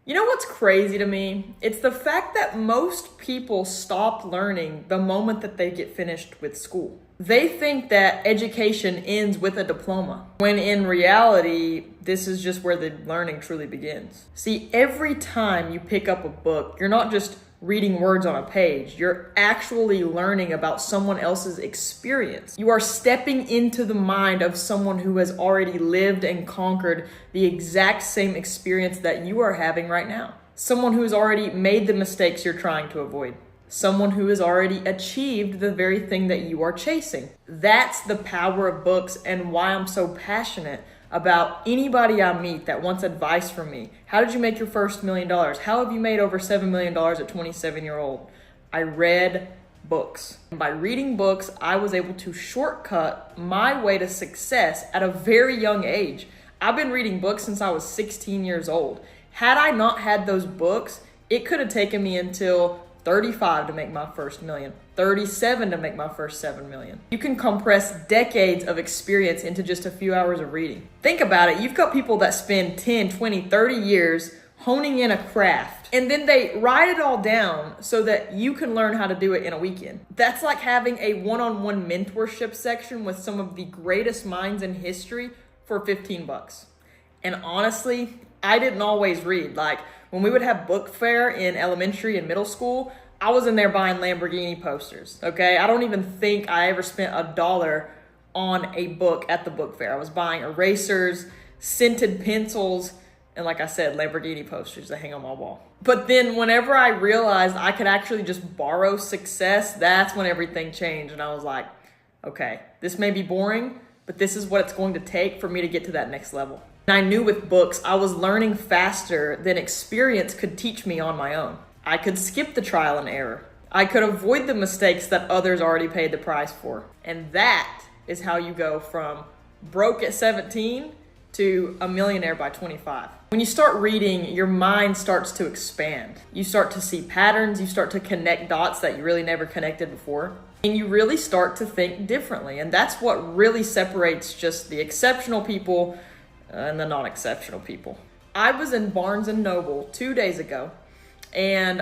You know what's crazy to me? It's the fact that most people stop learning the moment that they get finished with school. They think that education ends with a diploma, when in reality, this is just where the learning truly begins. See, every time you pick up a book, you're not just reading words on a page, you're actually learning about someone else's experience. You are stepping into the mind of someone who has already lived and conquered the exact same experience that you are having right now. Someone who has already made the mistakes you're trying to avoid. Someone who has already achieved the very thing that you are chasing. That's the power of books and why I'm so passionate about anybody I meet that wants advice from me. How did you make your first $1 million? How have you made over $7 million at 27-year-old? I read books. And by reading books, I was able to shortcut my way to success at a very young age. I've been reading books since I was 16 years old. Had I not had those books, it could have taken me until 35 to make my first million, 37 to make my first 7 million. You can compress decades of experience into just a few hours of reading. Think about it. You've got people that spend 10, 20, 30 years honing in a craft, and then they write it all down so that you can learn how to do it in a weekend. That's like having a one-on-one mentorship section with some of the greatest minds in history for $15. And honestly, I didn't always read. Like, when we would have book fair in elementary and middle school, I was in there buying Lamborghini posters, okay? I don't even think I ever spent $1 on a book at the book fair. I was buying erasers, scented pencils, and like I said, Lamborghini posters to hang on my wall. But then whenever I realized I could actually just borrow success, that's when everything changed. And I was like, okay, this may be boring, but this is what it's going to take for me to get to that next level. And I knew with books, I was learning faster than experience could teach me on my own. I could skip the trial and error. I could avoid the mistakes that others already paid the price for. And that is how you go from broke at 17 to a millionaire by 25. When you start reading, your mind starts to expand. You start to see patterns. You start to connect dots that you really never connected before. And you really start to think differently. And that's what really separates just the exceptional people and the non-exceptional people. I was in Barnes & Noble 2 days ago, and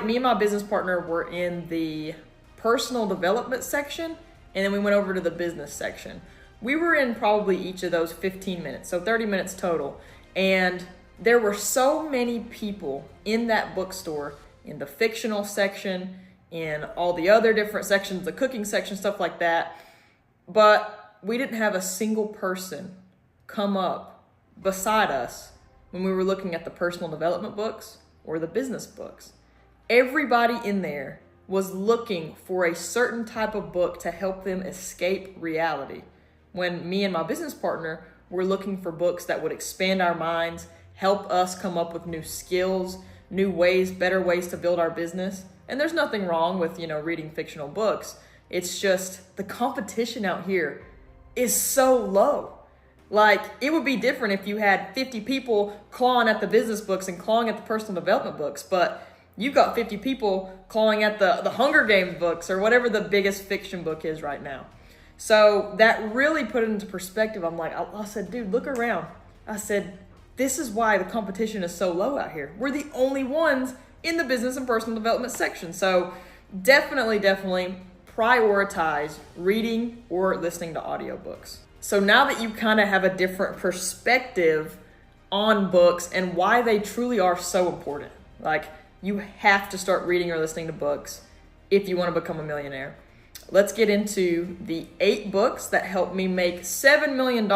me and my business partner were in the personal development section, and then we went over to the business section. We were in probably each of those 15 minutes, so 30 minutes total. And there were so many people in that bookstore, in the fictional section, in all the other different sections, the cooking section, stuff like that. But we didn't have a single person come up beside us when we were looking at the personal development books or the business books. Everybody in there was looking for a certain type of book to help them escape reality. When me and my business partner were looking for books that would expand our minds, help us come up with new skills, new ways, better ways to build our business. And there's nothing wrong with, reading fictional books. It's just the competition out here is so low. Like, it would be different if you had 50 people clawing at the business books and clawing at the personal development books, but you've got 50 people clawing at the Hunger Games books or whatever the biggest fiction book is right now. So that really put it into perspective. I'm like, I said, dude, look around. I said, this is why the competition is so low out here. We're the only ones in the business and personal development section. So definitely prioritize reading or listening to audiobooks. So now that you kind of have a different perspective on books and why they truly are so important, like, you have to start reading or listening to books if you want to become a millionaire. Let's get into the 8 books that helped me make $7 million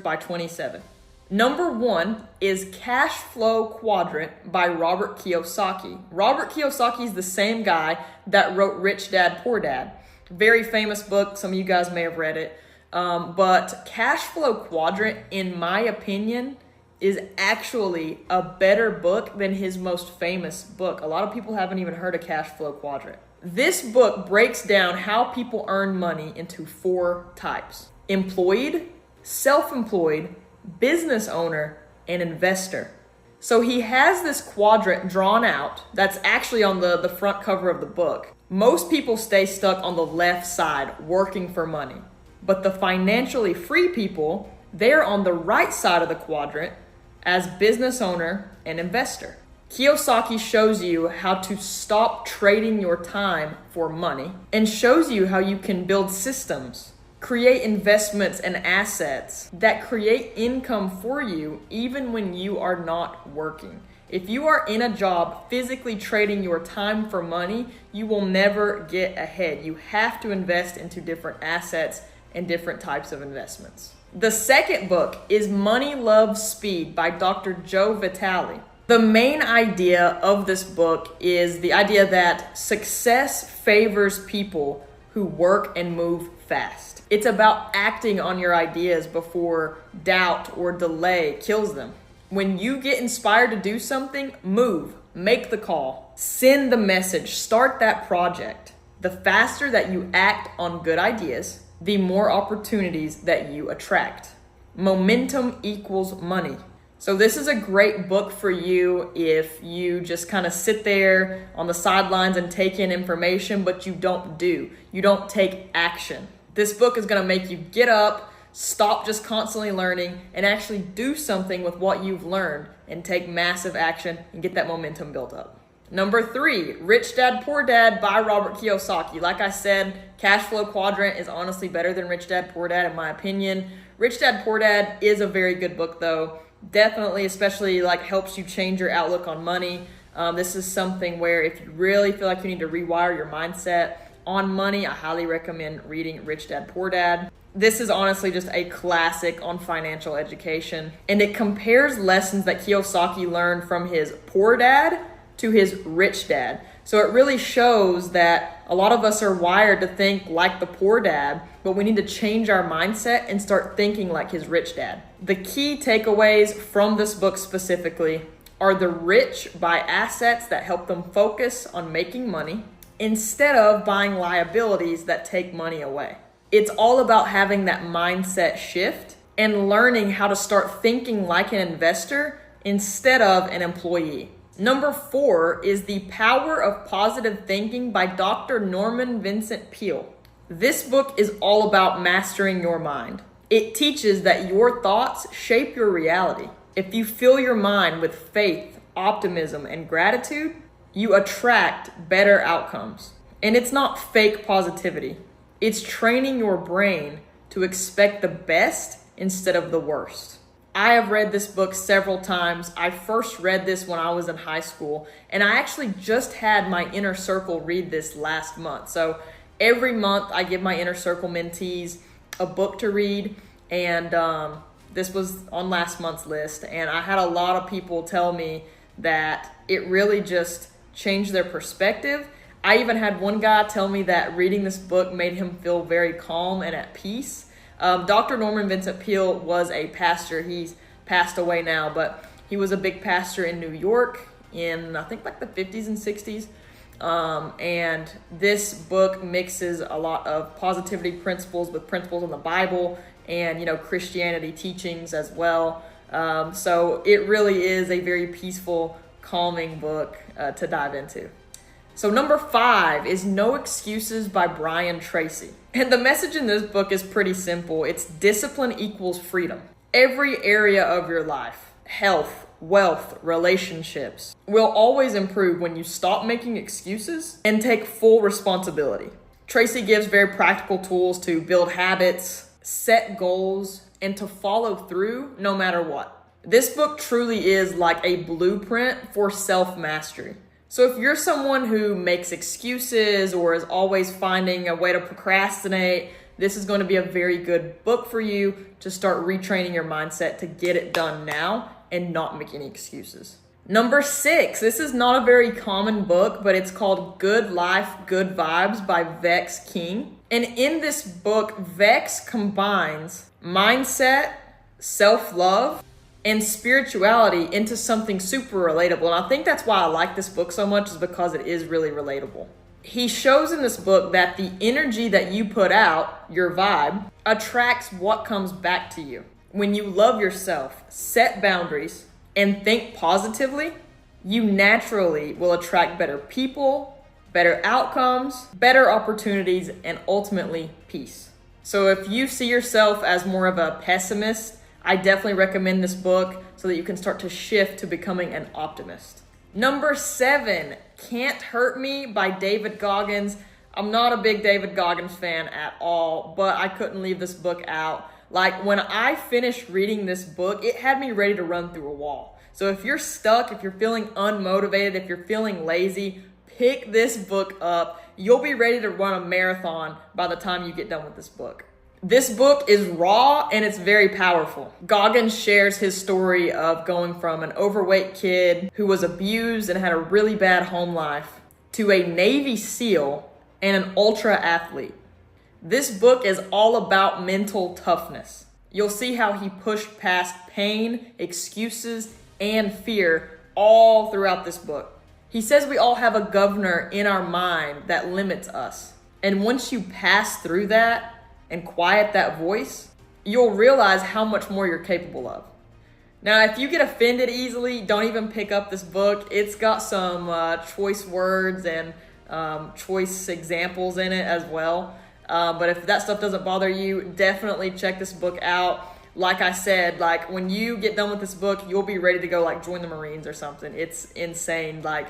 by 27. Number 1 is Cash Flow Quadrant by Robert Kiyosaki. Robert Kiyosaki is the same guy that wrote Rich Dad, Poor Dad. Very famous book. Some of you guys may have read it. But Cash Flow Quadrant, in my opinion, is actually a better book than his most famous book. A lot of people haven't even heard of Cash Flow Quadrant. This book breaks down how people earn money into 4 types: employed, self-employed, business owner, and investor. So he has this quadrant drawn out that's actually on the front cover of the book. Most people stay stuck on the left side working for money. But the financially free people, they're on the right side of the quadrant as business owner and investor. Kiyosaki shows you how to stop trading your time for money and shows you how you can build systems, create investments and assets that create income for you even when you are not working. If you are in a job physically trading your time for money, you will never get ahead. You have to invest into different assets and different types of investments. The second book is Money Loves Speed by Dr. Joe Vitale. The main idea of this book is the idea that success favors people who work and move fast. It's about acting on your ideas before doubt or delay kills them. When you get inspired to do something, move, make the call, send the message, start that project. The faster that you act on good ideas, the more opportunities that you attract. Momentum equals money. So this is a great book for you if you just kind of sit there on the sidelines and take in information, but you don't do. You don't take action. This book is going to make you get up, stop just constantly learning, and actually do something with what you've learned and take massive action and get that momentum built up. Number 3, Rich Dad Poor Dad by Robert Kiyosaki. Like I said, Cash Flow Quadrant is honestly better than Rich Dad Poor Dad in my opinion. Rich Dad Poor Dad is a very good book though. Definitely, especially helps you change your outlook on money. This is something where if you really feel like you need to rewire your mindset on money, I highly recommend reading Rich Dad Poor Dad. This is honestly just a classic on financial education, and it compares lessons that Kiyosaki learned from his poor dad to his rich dad. So it really shows that a lot of us are wired to think like the poor dad, but we need to change our mindset and start thinking like his rich dad. The key takeaways from this book specifically are the rich buy assets that help them focus on making money instead of buying liabilities that take money away. It's all about having that mindset shift and learning how to start thinking like an investor instead of an employee. Number 4 is The Power of Positive Thinking by Dr. Norman Vincent Peale. This book is all about mastering your mind. It teaches that your thoughts shape your reality. If you fill your mind with faith, optimism, and gratitude, you attract better outcomes. And it's not fake positivity. It's training your brain to expect the best instead of the worst. I have read this book several times. I first read this when I was in high school, and I actually just had my Inner Circle read this last month. So every month I give my Inner Circle mentees a book to read, and this was on last month's list. And I had a lot of people tell me that it really just changed their perspective. I even had one guy tell me that reading this book made him feel very calm and at peace. Dr. Norman Vincent Peale was a pastor. He's passed away now, but he was a big pastor in New York in, I think, the 50s and 60s. And this book mixes a lot of positivity principles with principles in the Bible and, Christianity teachings as well. So it really is a very peaceful, calming book to dive into. So number 5 is No Excuses by Brian Tracy. And the message in this book is pretty simple. It's discipline equals freedom. Every area of your life, health, wealth, relationships, will always improve when you stop making excuses and take full responsibility. Tracy gives very practical tools to build habits, set goals, and to follow through no matter what. This book truly is like a blueprint for self-mastery. So if you're someone who makes excuses or is always finding a way to procrastinate, this is going to be a very good book for you to start retraining your mindset to get it done now and not make any excuses. Number 6, this is not a very common book, but it's called Good Life, Good Vibes by Vex King. And in this book, Vex combines mindset, self-love, and spirituality into something super relatable. And I think that's why I like this book so much, is because it is really relatable. He shows in this book that the energy that you put out, your vibe, attracts what comes back to you. When you love yourself, set boundaries, and think positively, you naturally will attract better people, better outcomes, better opportunities, and ultimately peace. So if you see yourself as more of a pessimist, I definitely recommend this book so that you can start to shift to becoming an optimist. Number 7, Can't Hurt Me by David Goggins. I'm not a big David Goggins fan at all, but I couldn't leave this book out. Like, when I finished reading this book, it had me ready to run through a wall. So if you're stuck, if you're feeling unmotivated, if you're feeling lazy, pick this book up. You'll be ready to run a marathon by the time you get done with this book. This book is raw and it's very powerful. Goggins shares his story of going from an overweight kid who was abused and had a really bad home life to a Navy SEAL and an ultra athlete. This book is all about mental toughness. You'll see how he pushed past pain, excuses, and fear all throughout this book. He says we all have a governor in our mind that limits us. And once you pass through that and quiet that voice, you'll realize how much more you're capable of. Now, if you get offended easily, don't even pick up this book. It's got some choice words and choice examples in it as well. But if that stuff doesn't bother you, definitely check this book out. Like I said, like when you get done with this book, you'll be ready to go like join the Marines or something. It's insane. Like,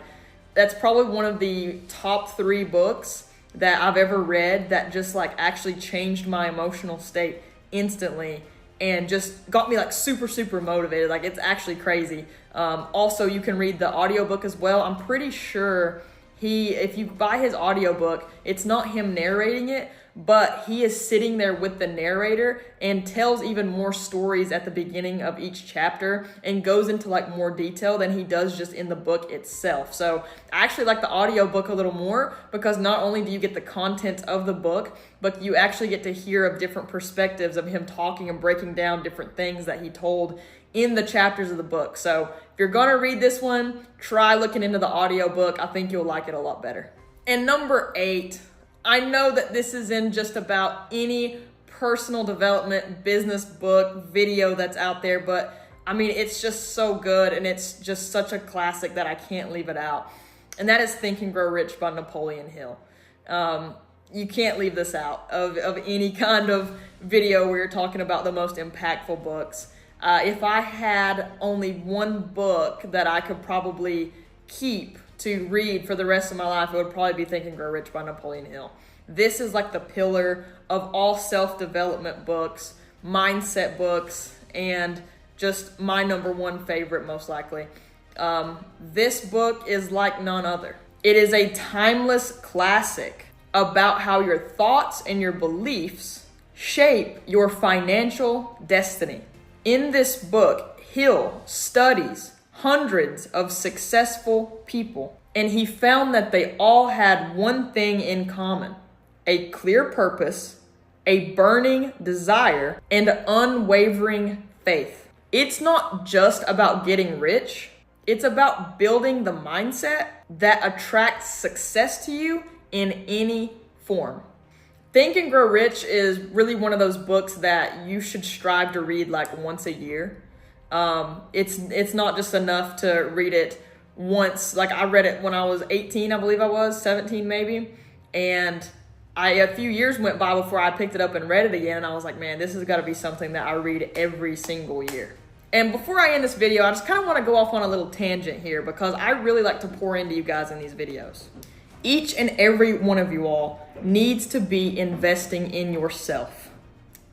that's probably one of the top 3 books that I've ever read that just like actually changed my emotional state instantly and just got me like super, super motivated. Like, it's actually crazy. Also, you can read the audiobook as well. I'm pretty sure if you buy his audiobook, it's not him narrating it, but he is sitting there with the narrator and tells even more stories at the beginning of each chapter and goes into like more detail than he does just in the book itself. So I actually like the audiobook a little more because not only do you get the content of the book, but you actually get to hear of different perspectives of him talking and breaking down different things that he told in the chapters of the book. So if you're gonna read this one, try looking into the audiobook. I think you'll like it a lot better. And number 8, I know that this isn't just about any personal development, business book, video that's out there, but I mean, it's just so good and it's just such a classic that I can't leave it out. And that is Think and Grow Rich by Napoleon Hill. You can't leave this out of any kind of video where you're talking about the most impactful books. If I had only one book that I could probably keep to read for the rest of my life, it would probably be Think and Grow Rich by Napoleon Hill. This is like the pillar of all self-development books, mindset books, and just my number 1 favorite, most likely. This book is like none other. It is a timeless classic about how your thoughts and your beliefs shape your financial destiny. In this book, Hill studies hundreds of successful people, and he found that they all had one thing in common: a clear purpose, a burning desire, and unwavering faith. It's not just about getting rich. It's about building the mindset that attracts success to you in any form. Think and Grow Rich is really one of those books that you should strive to read like once a year. It's not just enough to read it once. Like, I read it when I was 18, I believe I was 17 maybe. And a few years went by before I picked it up and read it again. And I was like, man, this has got to be something that I read every single year. And before I end this video, I just kind of want to go off on a little tangent here because I really like to pour into you guys in these videos. Each and every one of you all needs to be investing in yourself.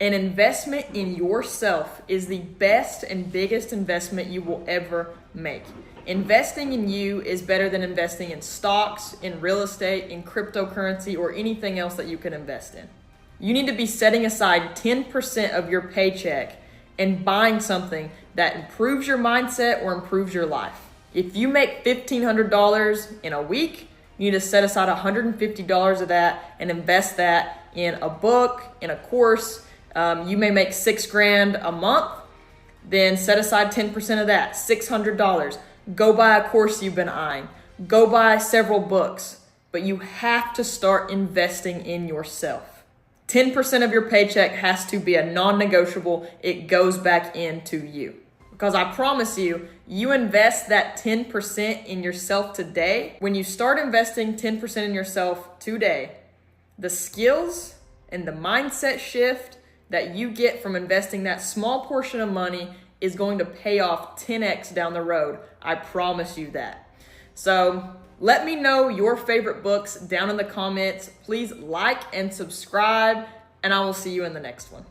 An investment in yourself is the best and biggest investment you will ever make. Investing in you is better than investing in stocks, in real estate, in cryptocurrency, or anything else that you can invest in. You need to be setting aside 10% of your paycheck and buying something that improves your mindset or improves your life. If you make $1,500 in a week, you need to set aside $150 of that and invest that in a book, in a course. You may make $6,000 a month, then set aside 10% of that, $600. Go buy a course you've been eyeing. Go buy several books, but you have to start investing in yourself. 10% of your paycheck has to be a non-negotiable. It goes back into you. Because I promise you, you invest that 10% in yourself today. When you start investing 10% in yourself today, the skills and the mindset shift that you get from investing that small portion of money is going to pay off 10x down the road. I promise you that. So let me know your favorite books down in the comments. Please like and subscribe, and I will see you in the next one.